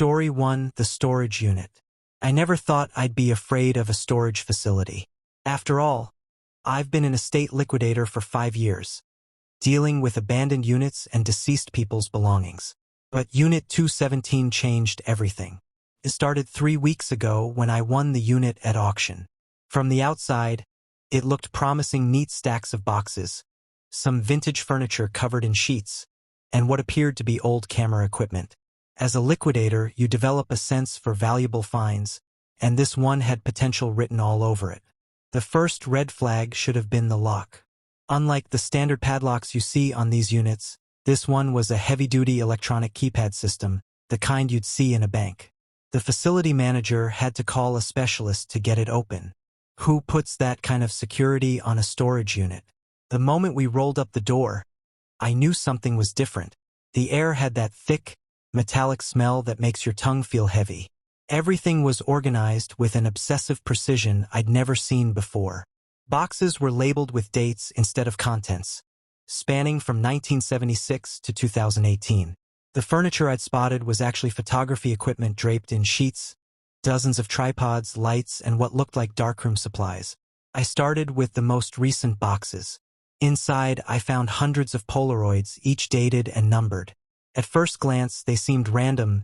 Story 1: The Storage Unit. I never thought I'd be afraid of a storage facility. After all, I've been an estate liquidator for 5 years, dealing with abandoned units and deceased people's belongings. But Unit 217 changed everything. It started 3 weeks ago when I won the unit at auction. From the outside, it looked promising: neat stacks of boxes, some vintage furniture covered in sheets, and what appeared to be old camera equipment. As a liquidator, you develop a sense for valuable finds, and this one had potential written all over it. The first red flag should have been the lock. Unlike the standard padlocks you see on these units, this one was a heavy-duty electronic keypad system, the kind you'd see in a bank. The facility manager had to call a specialist to get it open. Who puts that kind of security on a storage unit? The moment we rolled up the door, I knew something was different. The air had that thick, metallic smell that makes your tongue feel heavy. Everything was organized with an obsessive precision I'd never seen before. Boxes were labeled with dates instead of contents, spanning from 1976 to 2018. The furniture I'd spotted was actually photography equipment draped in sheets, dozens of tripods, lights, and what looked like darkroom supplies. I started with the most recent boxes. Inside, I found hundreds of Polaroids, each dated and numbered. At first glance, they seemed random: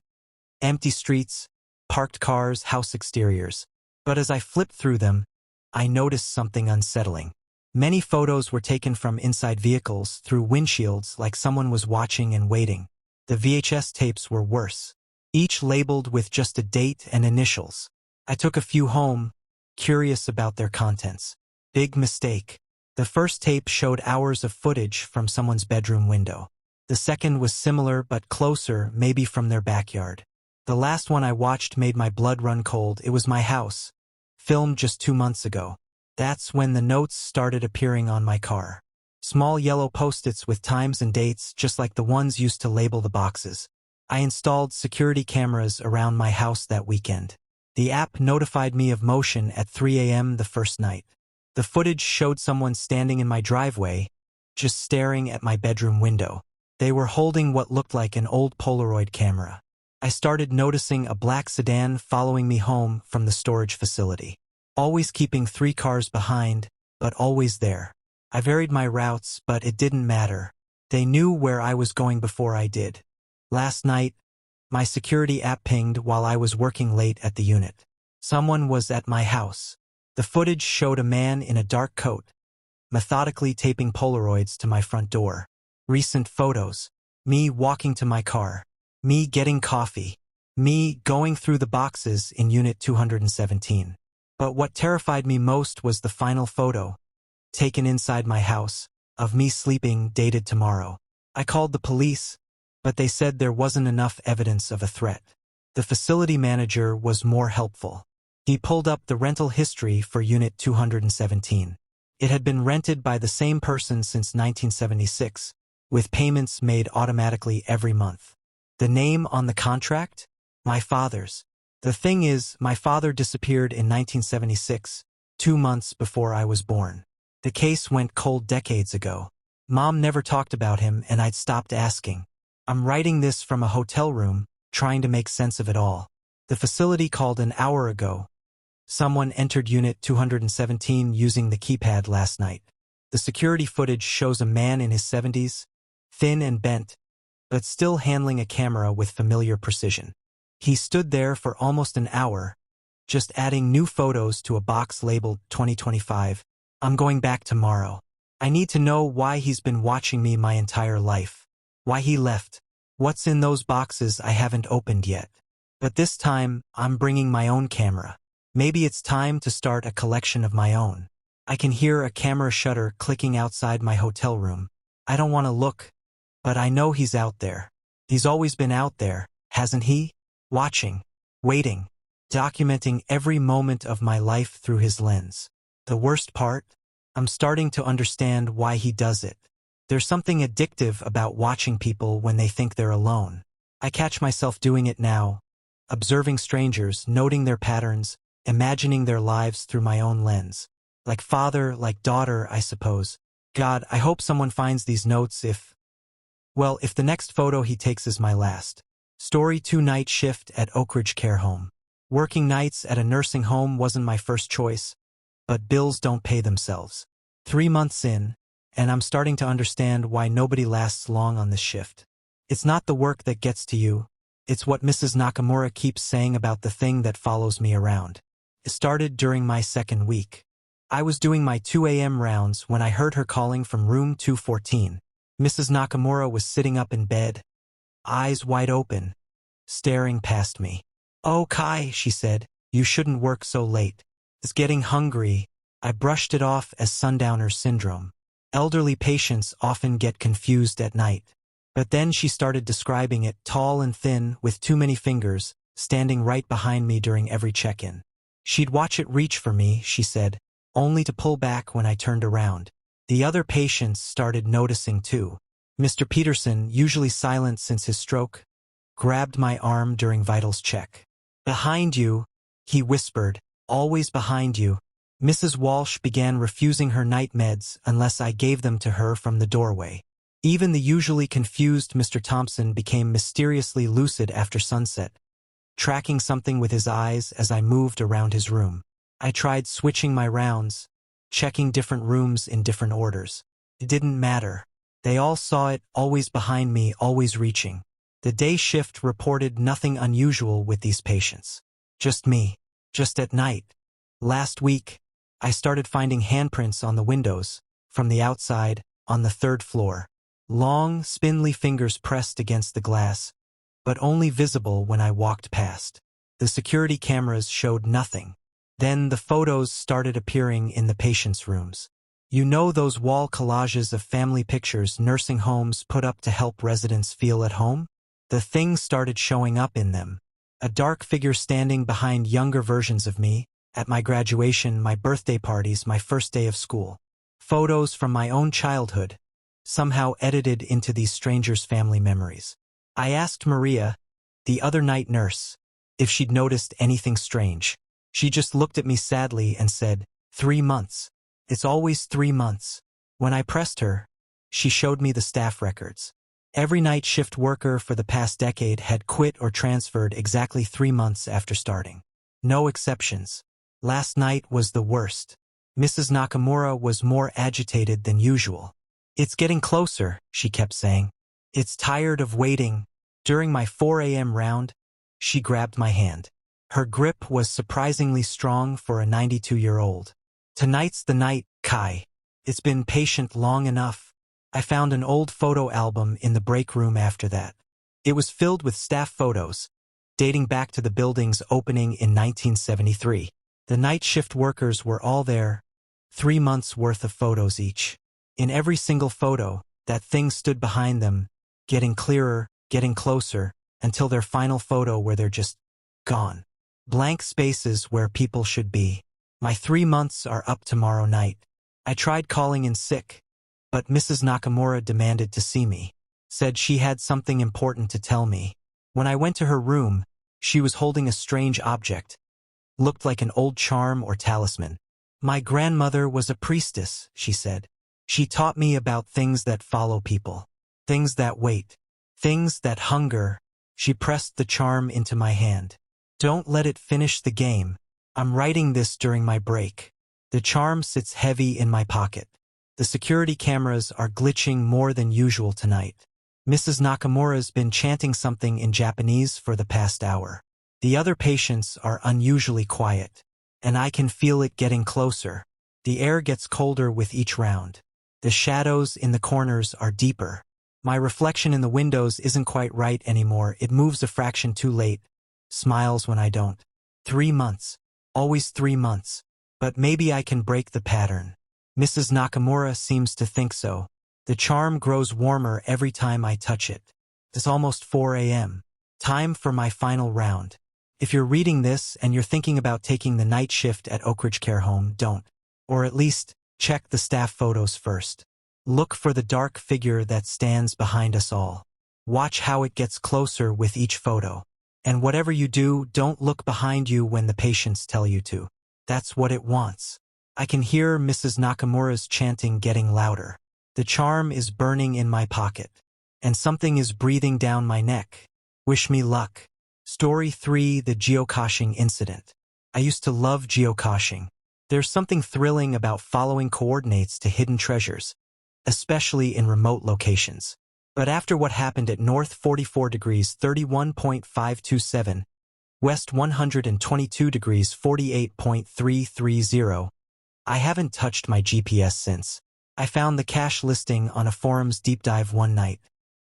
empty streets, parked cars, house exteriors. But as I flipped through them, I noticed something unsettling. Many photos were taken from inside vehicles, through windshields, like someone was watching and waiting. The VHS tapes were worse, each labeled with just a date and initials. I took a few home, curious about their contents. Big mistake. The first tape showed hours of footage from someone's bedroom window. The second was similar but closer, maybe from their backyard. The last one I watched made my blood run cold. It was my house, filmed just 2 months ago. That's when the notes started appearing on my car. Small yellow post-its with times and dates, just like the ones used to label the boxes. I installed security cameras around my house that weekend. The app notified me of motion at 3 a.m. the first night. The footage showed someone standing in my driveway, just staring at my bedroom window. They were holding what looked like an old Polaroid camera. I started noticing a black sedan following me home from the storage facility. Always keeping 3 cars behind, but always there. I varied my routes, but it didn't matter. They knew where I was going before I did. Last night, my security app pinged while I was working late at the unit. Someone was at my house. The footage showed a man in a dark coat, methodically taping Polaroids to my front door. Recent photos. Me walking to my car. Me getting coffee. Me going through the boxes in Unit 217. But what terrified me most was the final photo, taken inside my house, of me sleeping, dated tomorrow. I called the police, but they said there wasn't enough evidence of a threat. The facility manager was more helpful. He pulled up the rental history for Unit 217. It had been rented by the same person since 1976, with payments made automatically every month. The name on the contract? My father's. The thing is, my father disappeared in 1976, 2 months before I was born. The case went cold decades ago. Mom never talked about him, and I'd stopped asking. I'm writing this from a hotel room, trying to make sense of it all. The facility called an hour ago. Someone entered Unit 217 using the keypad last night. The security footage shows a man in his 70s, thin and bent, but still handling a camera with familiar precision. He stood there for almost an hour, just adding new photos to a box labeled 2025. I'm going back tomorrow. I need to know why he's been watching me my entire life. Why he left. What's in those boxes I haven't opened yet. But this time, I'm bringing my own camera. Maybe it's time to start a collection of my own. I can hear a camera shutter clicking outside my hotel room. I don't want to look, but I know he's out there. He's always been out there, hasn't he? Watching, waiting, documenting every moment of my life through his lens. The worst part? I'm starting to understand why he does it. There's something addictive about watching people when they think they're alone. I catch myself doing it now, observing strangers, noting their patterns, imagining their lives through my own lens. Like father, like daughter, I suppose. God, I hope someone finds these notes if the next photo he takes is my last. Story 2: Night Shift at Oakridge Care Home. Working nights at a nursing home wasn't my first choice, but bills don't pay themselves. 3 months in, and I'm starting to understand why nobody lasts long on this shift. It's not the work that gets to you, it's what Mrs. Nakamura keeps saying about the thing that follows me around. It started during my second week. I was doing my 2 a.m. rounds when I heard her calling from room 214. Mrs. Nakamura was sitting up in bed, eyes wide open, staring past me. "Oh, Kai," she said, "you shouldn't work so late. It's getting hungry." I brushed it off as sundowner syndrome. Elderly patients often get confused at night. But then she started describing it, tall and thin, with too many fingers, standing right behind me during every check-in. She'd watch it reach for me, she said, only to pull back when I turned around. The other patients started noticing too. Mr. Peterson, usually silent since his stroke, grabbed my arm during vitals check. "Behind you," he whispered, "always behind you." Mrs. Walsh began refusing her night meds unless I gave them to her from the doorway. Even the usually confused Mr. Thompson became mysteriously lucid after sunset, tracking something with his eyes as I moved around his room. I tried switching my rounds, checking different rooms in different orders. It didn't matter. They all saw it, always behind me, always reaching. The day shift reported nothing unusual with these patients. Just me. Just at night. Last week, I started finding handprints on the windows, from the outside, on the 3rd floor. Long, spindly fingers pressed against the glass, but only visible when I walked past. The security cameras showed nothing. Then the photos started appearing in the patients' rooms. You know those wall collages of family pictures nursing homes put up to help residents feel at home? The things started showing up in them. A dark figure standing behind younger versions of me, at my graduation, my birthday parties, my first day of school. Photos from my own childhood, somehow edited into these strangers' family memories. I asked Maria, the other night nurse, if she'd noticed anything strange. She just looked at me sadly and said, 3 months. It's always 3 months. When I pressed her, she showed me the staff records. Every night shift worker for the past decade had quit or transferred exactly 3 months after starting. No exceptions. Last night was the worst. Mrs. Nakamura was more agitated than usual. "It's getting closer," she kept saying. "It's tired of waiting." During my 4 a.m. round, she grabbed my hand. Her grip was surprisingly strong for a 92-year-old. "Tonight's the night, Kai. It's been patient long enough." I found an old photo album in the break room after that. It was filled with staff photos, dating back to the building's opening in 1973. The night shift workers were all there, 3 months' worth of photos each. In every single photo, that thing stood behind them, getting clearer, getting closer, until their final photo where they're just gone. Blank spaces where people should be. My 3 months are up tomorrow night. I tried calling in sick, but Mrs. Nakamura demanded to see me. Said she had something important to tell me. When I went to her room, she was holding a strange object. Looked like an old charm or talisman. "My grandmother was a priestess," she said. "She taught me about things that follow people. Things that wait. Things that hunger." She pressed the charm into my hand. "Don't let it finish the game. I'm writing this during my break." The charm sits heavy in my pocket. The security cameras are glitching more than usual tonight. Mrs. Nakamura's been chanting something in Japanese for the past hour. The other patients are unusually quiet, and I can feel it getting closer. The air gets colder with each round. The shadows in the corners are deeper. My reflection in the windows isn't quite right anymore. It moves a fraction too late. Smiles when I don't. 3 months. Always 3 months. But maybe I can break the pattern. Mrs. Nakamura seems to think so. The charm grows warmer every time I touch it. It's almost 4 a.m. Time for my final round. If you're reading this and you're thinking about taking the night shift at Oakridge Care Home, don't. Or at least, check the staff photos first. Look for the dark figure that stands behind us all. Watch how it gets closer with each photo. And whatever you do, don't look behind you when the patients tell you to. That's what it wants. I can hear Mrs. Nakamura's chanting getting louder. The charm is burning in my pocket. And something is breathing down my neck. Wish me luck. Story 3: The Geocaching Incident. I used to love geocaching. There's something thrilling about following coordinates to hidden treasures, especially in remote locations. But after what happened at north 44 degrees 31.527, west 122 degrees 48.330, I haven't touched my GPS since. I found the cache listing on a forum's deep dive one night.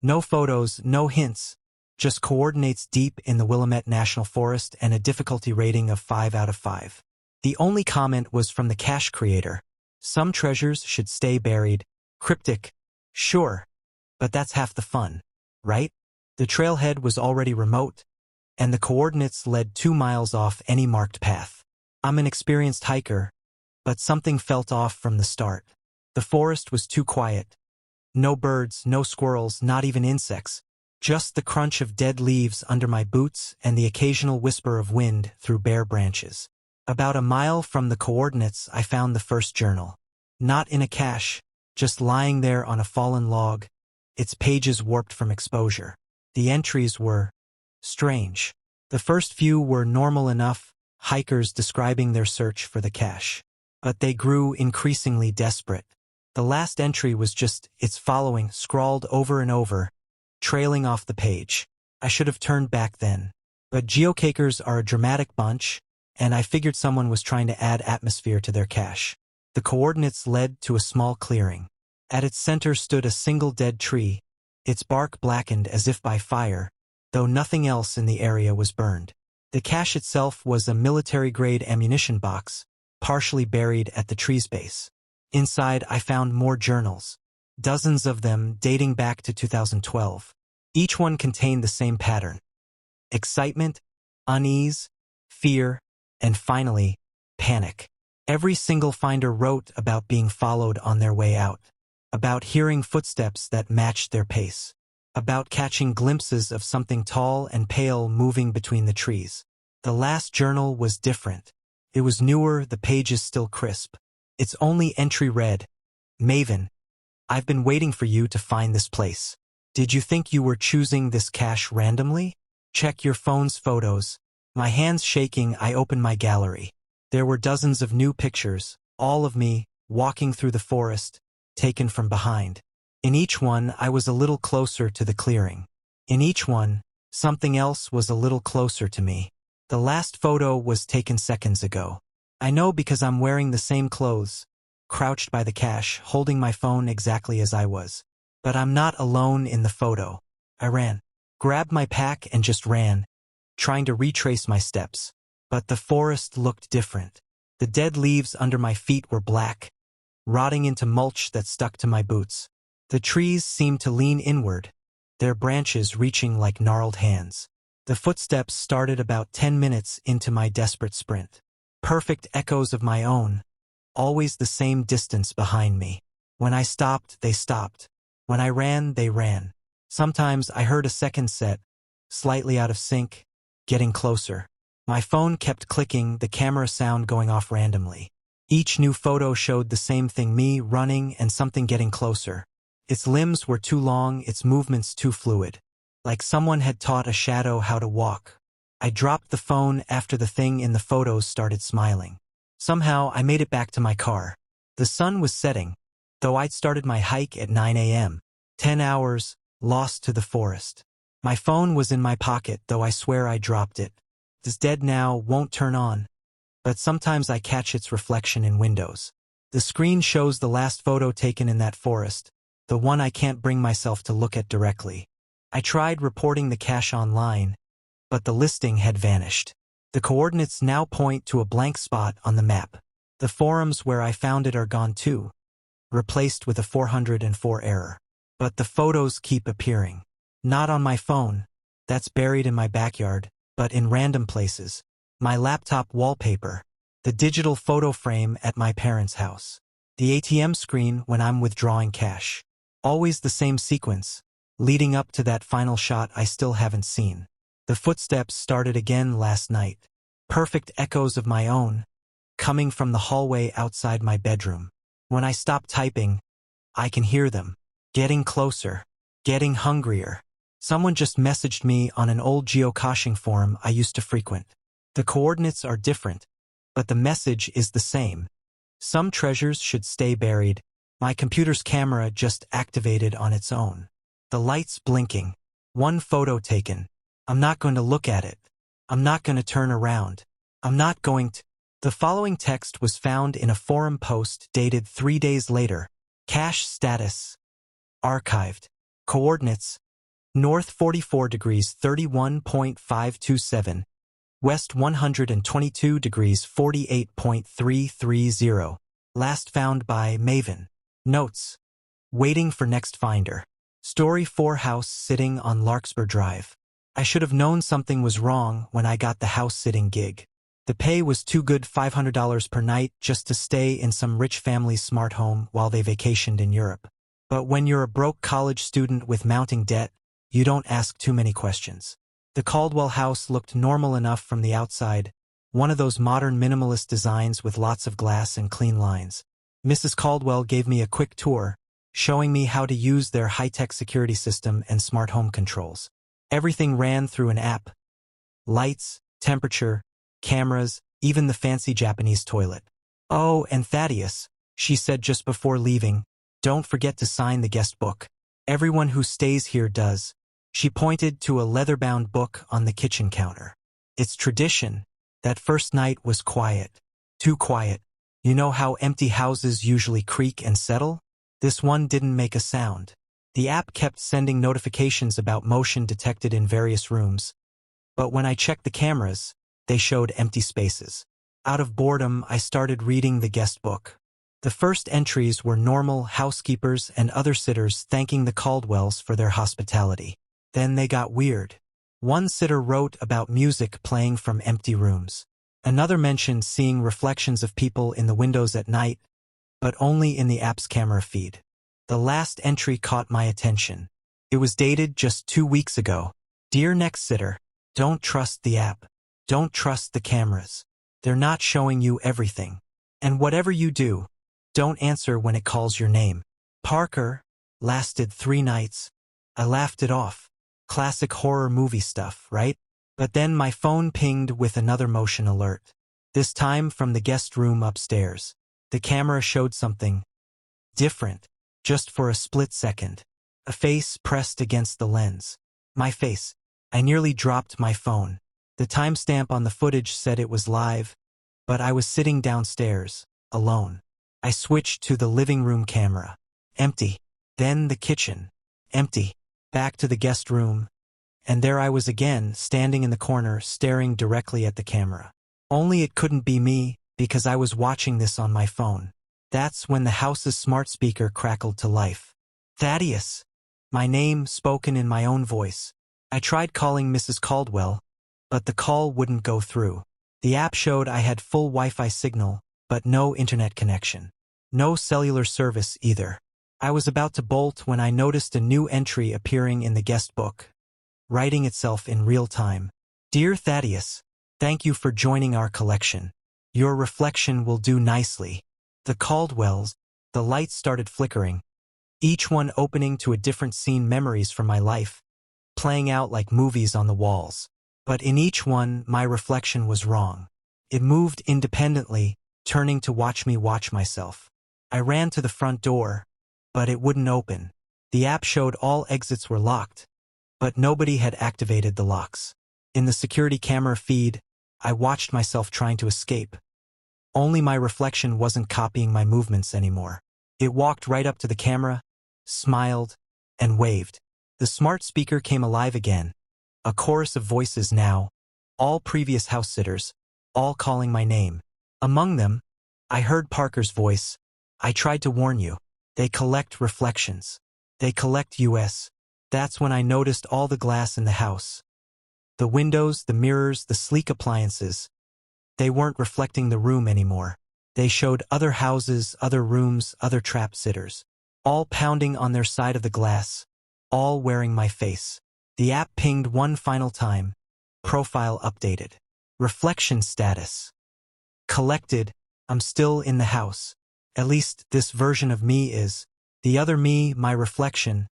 No photos, no hints, just coordinates deep in the Willamette National Forest and a difficulty rating of 5 out of 5. The only comment was from the cache creator. Some treasures should stay buried. Cryptic. Sure. But that's half the fun, right? The trailhead was already remote, and the coordinates led 2 miles off any marked path. I'm an experienced hiker, but something felt off from the start. The forest was too quiet. No birds, no squirrels, not even insects. Just the crunch of dead leaves under my boots and the occasional whisper of wind through bare branches. About a mile from the coordinates, I found the first journal. Not in a cache, just lying there on a fallen log, its pages warped from exposure. The entries were strange. The first few were normal enough, hikers describing their search for the cache. But they grew increasingly desperate. The last entry was just its following, scrawled over and over, trailing off the page. I should have turned back then. But geocachers are a dramatic bunch, and I figured someone was trying to add atmosphere to their cache. The coordinates led to a small clearing. At its center stood a single dead tree, its bark blackened as if by fire, though nothing else in the area was burned. The cache itself was a military-grade ammunition box, partially buried at the tree's base. Inside, I found more journals, dozens of them dating back to 2012. Each one contained the same pattern: excitement, unease, fear, and finally, panic. Every single finder wrote about being followed on their way out, about hearing footsteps that matched their pace, about catching glimpses of something tall and pale moving between the trees. The last journal was different. It was newer, the pages still crisp. Its only entry read, "Maven, I've been waiting for you to find this place. Did you think you were choosing this cache randomly? Check your phone's photos." My hands shaking, I opened my gallery. There were dozens of new pictures, all of me, walking through the forest, taken from behind. In each one, I was a little closer to the clearing. In each one, something else was a little closer to me. The last photo was taken seconds ago. I know because I'm wearing the same clothes, crouched by the cache, holding my phone exactly as I was. But I'm not alone in the photo. I ran, grabbed my pack and just ran, trying to retrace my steps. But the forest looked different. The dead leaves under my feet were black, rotting into mulch that stuck to my boots. The trees seemed to lean inward, their branches reaching like gnarled hands. The footsteps started about 10 minutes into my desperate sprint. Perfect echoes of my own, always the same distance behind me. When I stopped, they stopped. When I ran, they ran. Sometimes I heard a second set, slightly out of sync, getting closer. My phone kept clicking, the camera sound going off randomly. Each new photo showed the same thing: me running and something getting closer. Its limbs were too long, its movements too fluid. Like someone had taught a shadow how to walk. I dropped the phone after the thing in the photos started smiling. Somehow, I made it back to my car. The sun was setting, though I'd started my hike at 9 a.m. 10 hours, lost to the forest. My phone was in my pocket, though I swear I dropped it. It's dead now, won't turn on. But sometimes I catch its reflection in windows. The screen shows the last photo taken in that forest, the one I can't bring myself to look at directly. I tried reporting the cache online, but the listing had vanished. The coordinates now point to a blank spot on the map. The forums where I found it are gone too, replaced with a 404 error. But the photos keep appearing. Not on my phone, that's buried in my backyard, but in random places. My laptop wallpaper, the digital photo frame at my parents' house, the ATM screen when I'm withdrawing cash. Always the same sequence, leading up to that final shot I still haven't seen. The footsteps started again last night. Perfect echoes of my own, coming from the hallway outside my bedroom. When I stop typing, I can hear them, getting closer, getting hungrier. Someone just messaged me on an old geocaching forum I used to frequent. The coordinates are different, but the message is the same. Some treasures should stay buried. My computer's camera just activated on its own. The light's blinking. One photo taken. I'm not going to look at it. I'm not going to turn around. I'm not going to. The following text was found in a forum post dated 3 days later. Cache status. Archived. Coordinates. North 44 degrees 31.527. West 122 degrees 48.330. Last found by Maven. Notes. Waiting for next finder. Story 4 house sitting on Larkspur Drive. I should have known something was wrong when I got the house sitting gig. The pay was too good, $500 per night just to stay in some rich family's smart home while they vacationed in Europe. But when you're a broke college student with mounting debt, you don't ask too many questions. The Caldwell house looked normal enough from the outside, one of those modern minimalist designs with lots of glass and clean lines. Mrs. Caldwell gave me a quick tour, showing me how to use their high-tech security system and smart home controls. Everything ran through an app. Lights, temperature, cameras, even the fancy Japanese toilet. Oh, and Thaddeus, she said just before leaving, don't forget to sign the guest book. Everyone who stays here does. She pointed to a leather-bound book on the kitchen counter. It's tradition. That first night was quiet. Too quiet. You know how empty houses usually creak and settle? This one didn't make a sound. The app kept sending notifications about motion detected in various rooms. But when I checked the cameras, they showed empty spaces. Out of boredom, I started reading the guest book. The first entries were normal housekeepers and other sitters thanking the Caldwells for their hospitality. Then they got weird. One sitter wrote about music playing from empty rooms. Another mentioned seeing reflections of people in the windows at night, but only in the app's camera feed. The last entry caught my attention. It was dated just 2 weeks ago. Dear next sitter, don't trust the app. Don't trust the cameras. They're not showing you everything. And whatever you do, don't answer when it calls your name. Parker. Lasted 3 nights. I laughed it off. Classic horror movie stuff, right? But then my phone pinged with another motion alert. This time from the guest room upstairs. The camera showed something different, just for a split second. A face pressed against the lens. My face. I nearly dropped my phone. The timestamp on the footage said it was live, but I was sitting downstairs, alone. I switched to the living room camera. Empty. Then the kitchen. Empty. Back to the guest room. And there I was again, standing in the corner, staring directly at the camera. Only it couldn't be me, because I was watching this on my phone. That's when the house's smart speaker crackled to life. Thaddeus. My name spoken in my own voice. I tried calling Mrs. Caldwell, but the call wouldn't go through. The app showed I had full Wi-Fi signal, but no internet connection. No cellular service either. I was about to bolt when I noticed a new entry appearing in the guest book, writing itself in real time. Dear Thaddeus, thank you for joining our collection. Your reflection will do nicely. The Caldwells. The lights started flickering, each one opening to a different scene, memories from my life, playing out like movies on the walls. But in each one, my reflection was wrong. It moved independently, turning to watch me watch myself. I ran to the front door, but it wouldn't open. The app showed all exits were locked, but nobody had activated the locks. In the security camera feed, I watched myself trying to escape. Only my reflection wasn't copying my movements anymore. It walked right up to the camera, smiled, and waved. The smart speaker came alive again. A chorus of voices now, all previous house sitters, all calling my name. Among them, I heard Parker's voice. I tried to warn you. They collect reflections. They collect US. That's when I noticed all the glass in the house. The windows, the mirrors, the sleek appliances. They weren't reflecting the room anymore. They showed other houses, other rooms, other trap sitters. All pounding on their side of the glass. All wearing my face. The app pinged one final time. Profile updated. Reflection status. Collected. I'm still in the house. At least this version of me is. The other me, my reflection,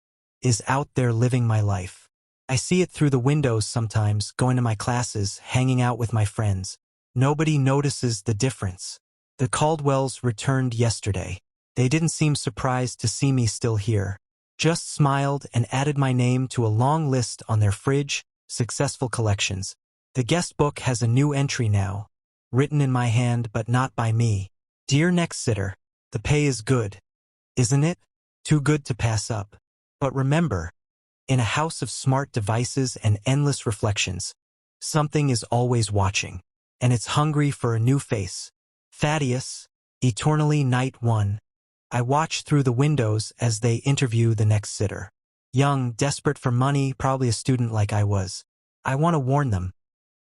is out there living my life. I see it through the windows sometimes, going to my classes, hanging out with my friends. Nobody notices the difference. The Caldwells returned yesterday. They didn't seem surprised to see me still here. Just smiled and added my name to a long list on their fridge, successful collections. The guest book has a new entry now, written in my hand but not by me. Dear next sitter, the pay is good, isn't it? Too good to pass up. But remember, in a house of smart devices and endless reflections, something is always watching, and it's hungry for a new face. Thaddeus, eternally Night 1. I watch through the windows as they interview the next sitter. Young, desperate for money, probably a student like I was. I want to warn them,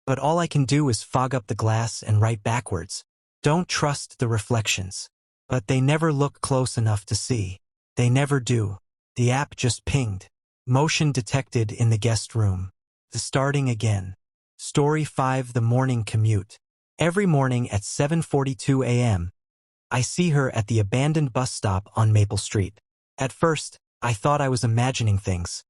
but all I can do is fog up the glass and write backwards. Don't trust the reflections. But they never look close enough to see. They never do. The app just pinged. Motion detected in the guest room. Starting again. Story 5: The Morning Commute. Every morning at 7:42 a.m., I see her at the abandoned bus stop on Maple Street. At first, I thought I was imagining things.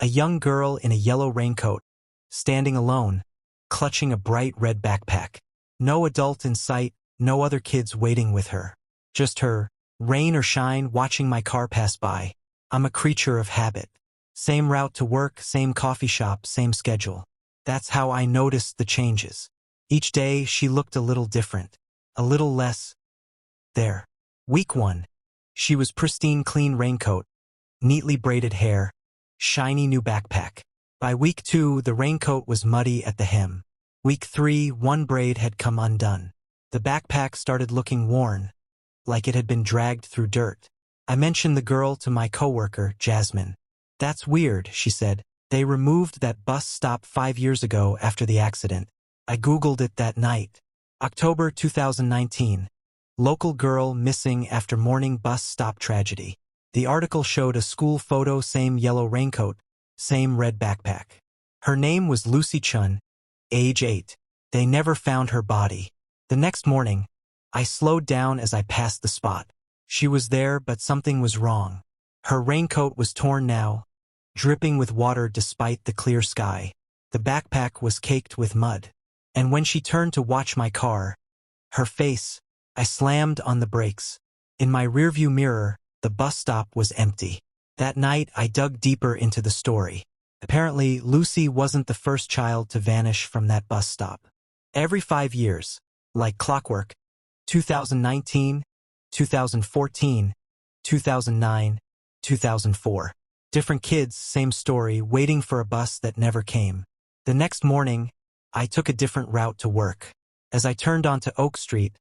A young girl in a yellow raincoat, standing alone, clutching a bright red backpack. No adult in sight, no other kids waiting with her. Just her, rain or shine, watching my car pass by. I'm a creature of habit. Same route to work, same coffee shop, same schedule. That's how I noticed the changes. Each day she looked a little different, a little less there. Week 1. She was pristine clean raincoat, neatly braided hair, shiny new backpack. By week 2, the raincoat was muddy at the hem. Week 3, one braid had come undone. The backpack started looking worn, like it had been dragged through dirt. I mentioned the girl to my coworker, Jasmine. That's weird, she said. They removed that bus stop 5 years ago after the accident. I Googled it that night. October 2019. Local girl missing after morning bus stop tragedy. The article showed a school photo, same yellow raincoat, same red backpack. Her name was Lucy Chun, age 8. They never found her body. The next morning, I slowed down as I passed the spot. She was there, but something was wrong. Her raincoat was torn now, dripping with water despite the clear sky. The backpack was caked with mud. And when she turned to watch my car, her face, I slammed on the brakes. In my rearview mirror, the bus stop was empty. That night, I dug deeper into the story. Apparently, Lucy wasn't the first child to vanish from that bus stop. Every 5 years, like clockwork, 2019, 2014, 2009, 2004. Different kids, same story, waiting for a bus that never came. The next morning, I took a different route to work. As I turned onto Oak Street,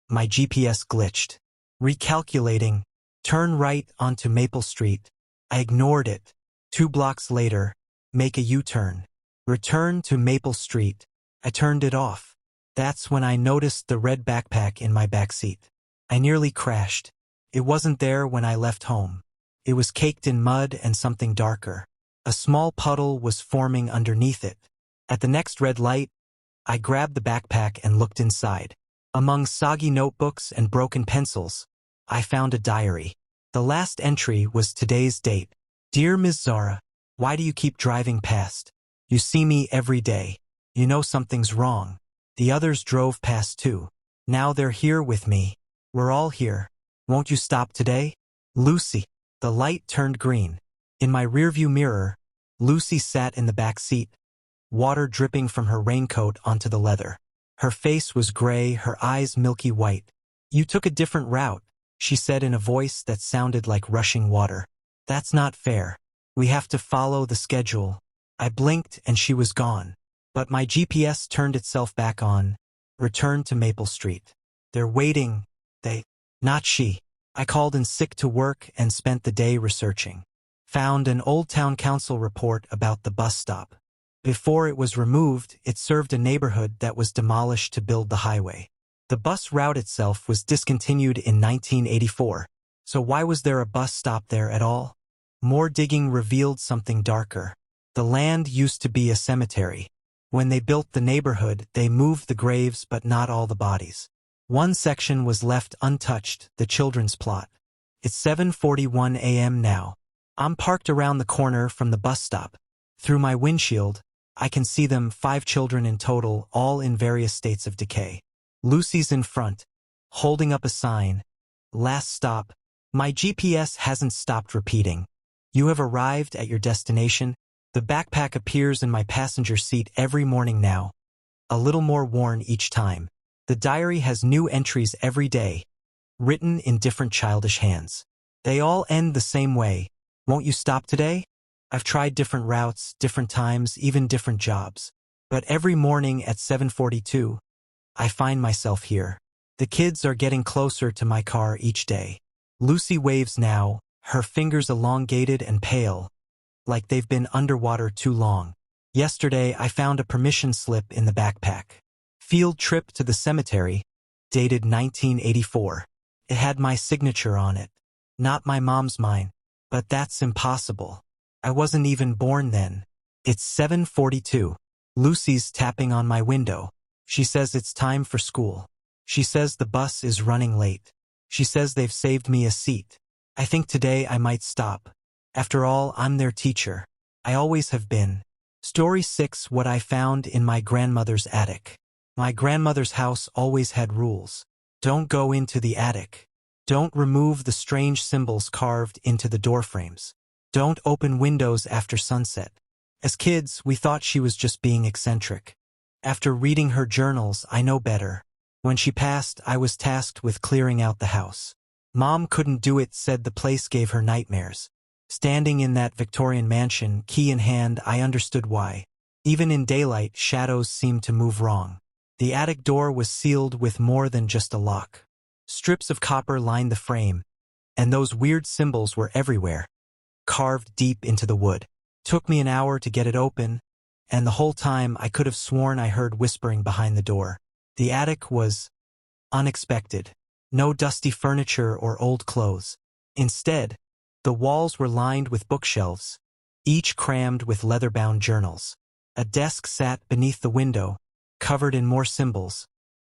my GPS glitched. Recalculating, turn right onto Maple Street. I ignored it. 2 blocks later, make a U-turn. Return to Maple Street. I turned it off. That's when I noticed the red backpack in my backseat. I nearly crashed. It wasn't there when I left home. It was caked in mud and something darker. A small puddle was forming underneath it. At the next red light, I grabbed the backpack and looked inside. Among soggy notebooks and broken pencils, I found a diary. The last entry was today's date. Dear Ms. Zara, why do you keep driving past? You see me every day. You know something's wrong. The others drove past too. Now they're here with me. We're all here. Won't you stop today? Lucy. The light turned green. In my rearview mirror, Lucy sat in the back seat, water dripping from her raincoat onto the leather. Her face was gray, her eyes milky white. You took a different route, she said in a voice that sounded like rushing water. That's not fair. We have to follow the schedule. I blinked and she was gone. But my GPS turned itself back on, returned to Maple Street. They're waiting. Not she. I called in sick to work and spent the day researching. Found an old town council report about the bus stop. Before it was removed, it served a neighborhood that was demolished to build the highway. The bus route itself was discontinued in 1984. So why was there a bus stop there at all? More digging revealed something darker. The land used to be a cemetery. When they built the neighborhood, they moved the graves but not all the bodies. One section was left untouched, the children's plot. It's 7:41 a.m. now. I'm parked around the corner from the bus stop. Through my windshield, I can see them, 5 children in total, all in various states of decay. Lucy's in front, holding up a sign. Last stop. My GPS hasn't stopped repeating. You have arrived at your destination. The backpack appears in my passenger seat every morning now, a little more worn each time. The diary has new entries every day, written in different childish hands. They all end the same way. Won't you stop today? I've tried different routes, different times, even different jobs. But every morning at 7:42, I find myself here. The kids are getting closer to my car each day. Lucy waves now, her fingers elongated and pale, like they've been underwater too long. Yesterday, I found a permission slip in the backpack. Field trip to the cemetery, dated 1984. It had my signature on it. Not my mom's mine, but that's impossible. I wasn't even born then. It's 7:42. Lucy's tapping on my window. She says it's time for school. She says the bus is running late. She says they've saved me a seat. I think today I might stop. After all, I'm their teacher. I always have been. Story 6: What I found in my grandmother's attic. My grandmother's house always had rules. Don't go into the attic. Don't remove the strange symbols carved into the doorframes. Don't open windows after sunset. As kids, we thought she was just being eccentric. After reading her journals, I know better. When she passed, I was tasked with clearing out the house. Mom couldn't do it, said the place gave her nightmares. Standing in that Victorian mansion, key in hand, I understood why. Even in daylight, shadows seemed to move wrong. The attic door was sealed with more than just a lock. Strips of copper lined the frame, and those weird symbols were everywhere, carved deep into the wood. Took me an hour to get it open, and the whole time I could have sworn I heard whispering behind the door. The attic was unexpected. No dusty furniture or old clothes. Instead, the walls were lined with bookshelves, each crammed with leather-bound journals. A desk sat beneath the window, covered in more symbols,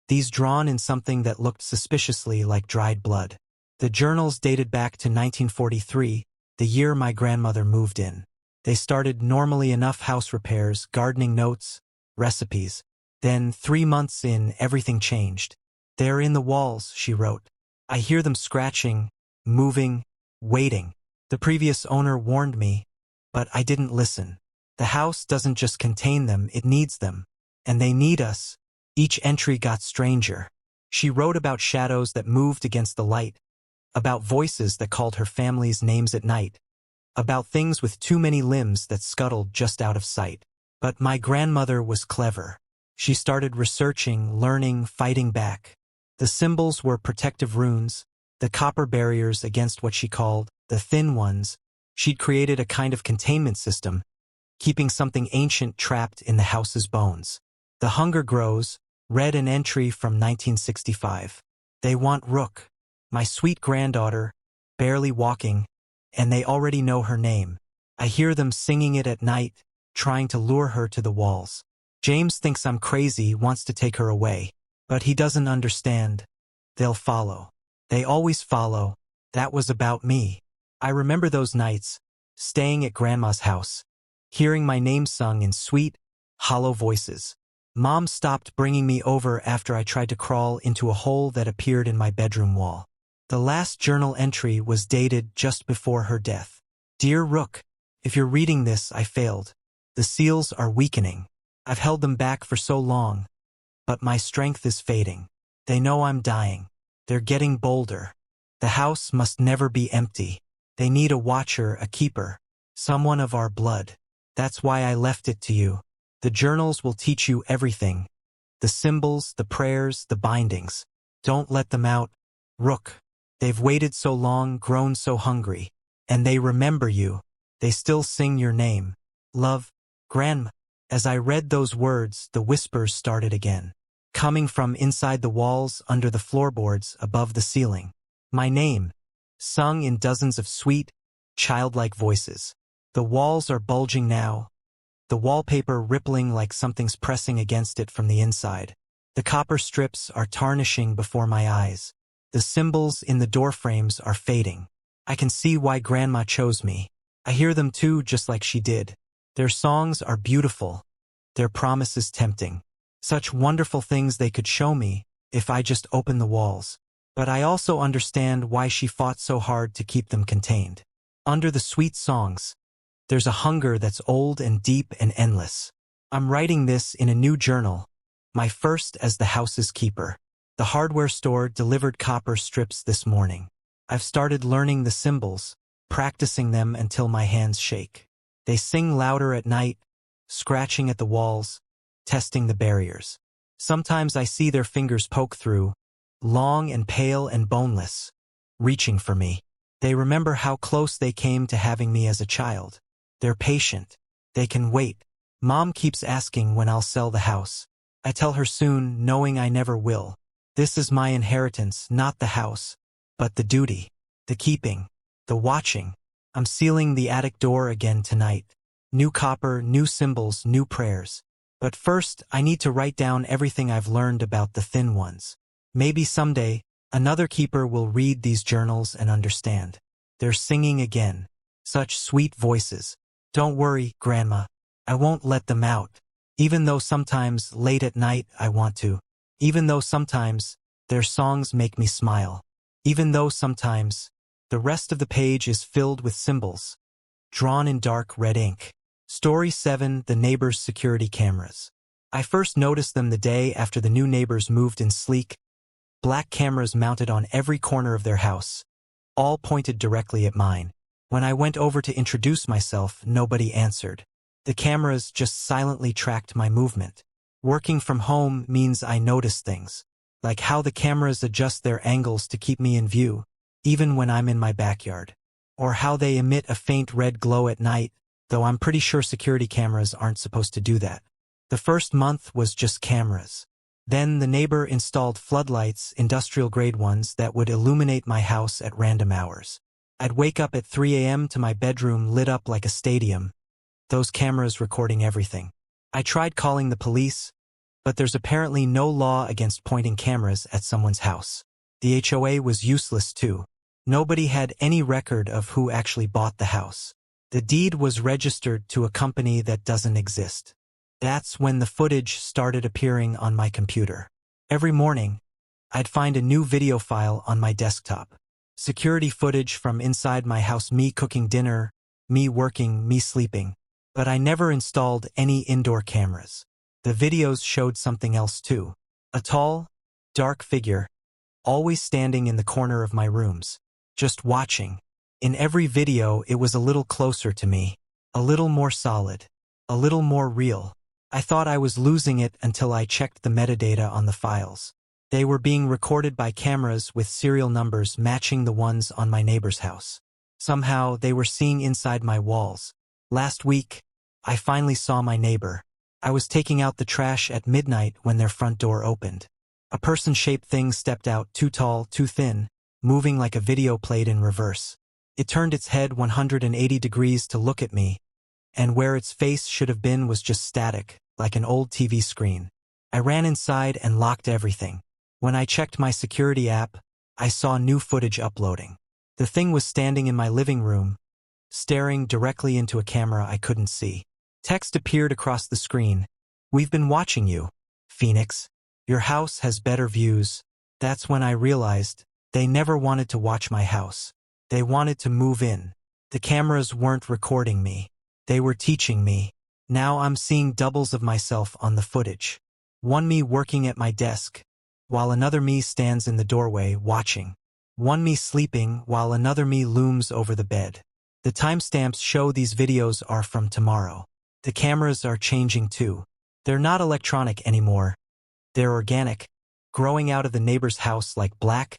these drawn in something that looked suspiciously like dried blood. The journals dated back to 1943, the year my grandmother moved in. They started normally enough: house repairs, gardening notes, recipes. Then, 3 months in, everything changed. "They're in the walls," she wrote. "I hear them scratching, moving, waiting. The previous owner warned me, but I didn't listen. The house doesn't just contain them, it needs them. And they need us." Each entry got stranger. She wrote about shadows that moved against the light, about voices that called her family's names at night, about things with too many limbs that scuttled just out of sight. But my grandmother was clever. She started researching, learning, fighting back. The symbols were protective runes, the copper barriers against what she called the thin ones. She'd created a kind of containment system, keeping something ancient trapped in the house's bones. "The hunger grows," read an entry from 1965. "They want Rook, my sweet granddaughter, barely walking, and they already know her name. I hear them singing it at night, trying to lure her to the walls. James thinks I'm crazy, wants to take her away. But he doesn't understand. They'll follow. They always follow. That was about me. I remember those nights, staying at Grandma's house, hearing my name sung in sweet, hollow voices. Mom stopped bringing me over after I tried to crawl into a hole that appeared in my bedroom wall. The last journal entry was dated just before her death. Dear Rook, if you're reading this, I failed. The seals are weakening. I've held them back for so long, but my strength is fading. They know I'm dying. They're getting bolder. The house must never be empty. They need a watcher, a keeper, someone of our blood. That's why I left it to you. The journals will teach you everything. The symbols, the prayers, the bindings. Don't let them out. Rook. They've waited so long, grown so hungry. And they remember you. They still sing your name. Love, Grandma." As I read those words, the whispers started again, coming from inside the walls, under the floorboards, above the ceiling. My name, sung in dozens of sweet, childlike voices. The walls are bulging now, the wallpaper rippling like something's pressing against it from the inside. The copper strips are tarnishing before my eyes. The symbols in the doorframes are fading. I can see why Grandma chose me. I hear them too, just like she did. Their songs are beautiful, their promises tempting. Such wonderful things they could show me if I just opened the walls. But I also understand why she fought so hard to keep them contained. Under the sweet songs, there's a hunger that's old and deep and endless. I'm writing this in a new journal, my first as the house's keeper. The hardware store delivered copper strips this morning. I've started learning the symbols, practicing them until my hands shake. They sing louder at night, scratching at the walls, testing the barriers. Sometimes I see their fingers poke through, long and pale and boneless, reaching for me. They remember how close they came to having me as a child. They're patient. They can wait. Mom keeps asking when I'll sell the house. I tell her soon, knowing I never will. This is my inheritance, not the house, but the duty, the keeping, the watching. I'm sealing the attic door again tonight. New copper, new symbols, new prayers. But first, I need to write down everything I've learned about the thin ones. Maybe someday, another keeper will read these journals and understand. They're singing again. Such sweet voices. Don't worry, Grandma. I won't let them out. Even though sometimes, late at night, I want to. Even though sometimes, their songs make me smile. Even though sometimes, the rest of the page is filled with symbols, drawn in dark red ink. Story 7, The Neighbors' Security Cameras. I first noticed them the day after the new neighbors moved in sleek, black cameras mounted on every corner of their house, all pointed directly at mine. When I went over to introduce myself, nobody answered. The cameras just silently tracked my movement. Working from home means I notice things, like how the cameras adjust their angles to keep me in view, even when I'm in my backyard, or how they emit a faint red glow at night, though I'm pretty sure security cameras aren't supposed to do that. The first month was just cameras. Then the neighbor installed floodlights, industrial-grade ones, that would illuminate my house at random hours. I'd wake up at 3 a.m. to my bedroom lit up like a stadium, those cameras recording everything. I tried calling the police, but there's apparently no law against pointing cameras at someone's house. The HOA was useless too. Nobody had any record of who actually bought the house. The deed was registered to a company that doesn't exist. That's when the footage started appearing on my computer. Every morning, I'd find a new video file on my desktop. Security footage from inside my house, me cooking dinner, me working, me sleeping. But I never installed any indoor cameras. The videos showed something else too. A tall, dark figure, always standing in the corner of my rooms, just watching. In every video, it was a little closer to me, a little more solid, a little more real. I thought I was losing it until I checked the metadata on the files. They were being recorded by cameras with serial numbers matching the ones on my neighbor's house. Somehow, they were seeing inside my walls. Last week, I finally saw my neighbor. I was taking out the trash at midnight when their front door opened. A person-shaped thing stepped out, too tall, too thin, moving like a video played in reverse. It turned its head 180 degrees to look at me, and where its face should have been was just static, like an old TV screen. I ran inside and locked everything. When I checked my security app, I saw new footage uploading. The thing was standing in my living room, staring directly into a camera I couldn't see. Text appeared across the screen. "We've been watching you, Phoenix. Your house has better views." That's when I realized they never wanted to watch my house. They wanted to move in. The cameras weren't recording me. They were teaching me. Now I'm seeing doubles of myself on the footage. One me working at my desk, while another me stands in the doorway watching. One me sleeping while another me looms over the bed. The timestamps show these videos are from tomorrow. The cameras are changing too. They're not electronic anymore. They're organic, growing out of the neighbor's house like black,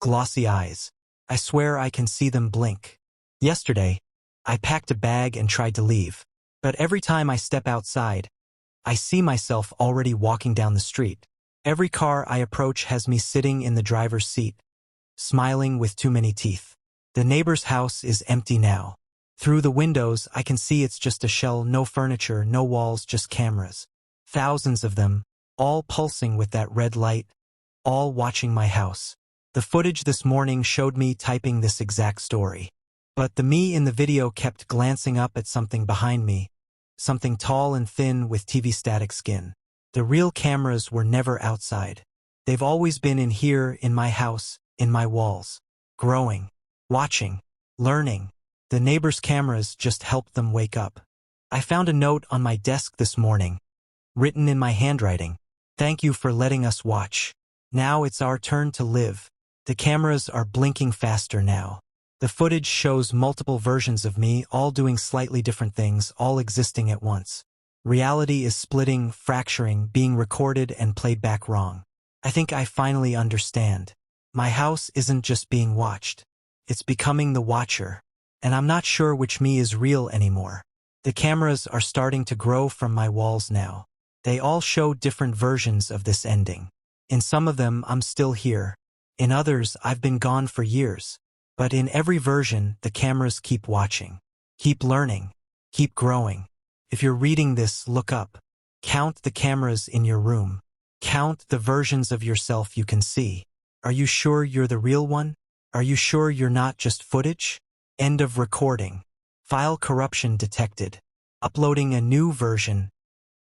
glossy eyes. I swear I can see them blink. Yesterday, I packed a bag and tried to leave. But every time I step outside, I see myself already walking down the street. Every car I approach has me sitting in the driver's seat, smiling with too many teeth. The neighbor's house is empty now. Through the windows, I can see it's just a shell, no furniture, no walls, just cameras. Thousands of them, all pulsing with that red light, all watching my house. The footage this morning showed me typing this exact story. But the me in the video kept glancing up at something behind me, something tall and thin with TV static skin. The real cameras were never outside. They've always been in here, in my house, in my walls. Growing, watching, learning. The neighbors' cameras just helped them wake up. I found a note on my desk this morning, written in my handwriting. Thank you for letting us watch. Now it's our turn to live. The cameras are blinking faster now. The footage shows multiple versions of me, all doing slightly different things, all existing at once. Reality is splitting, fracturing, being recorded and played back wrong. I think I finally understand. My house isn't just being watched. It's becoming the watcher. And I'm not sure which me is real anymore. The cameras are starting to grow from my walls now. They all show different versions of this ending. In some of them, I'm still here. In others, I've been gone for years. But in every version, the cameras keep watching. Keep learning. Keep growing. If you're reading this, look up. Count the cameras in your room. Count the versions of yourself you can see. Are you sure you're the real one? Are you sure you're not just footage? End of recording. File corruption detected. Uploading a new version.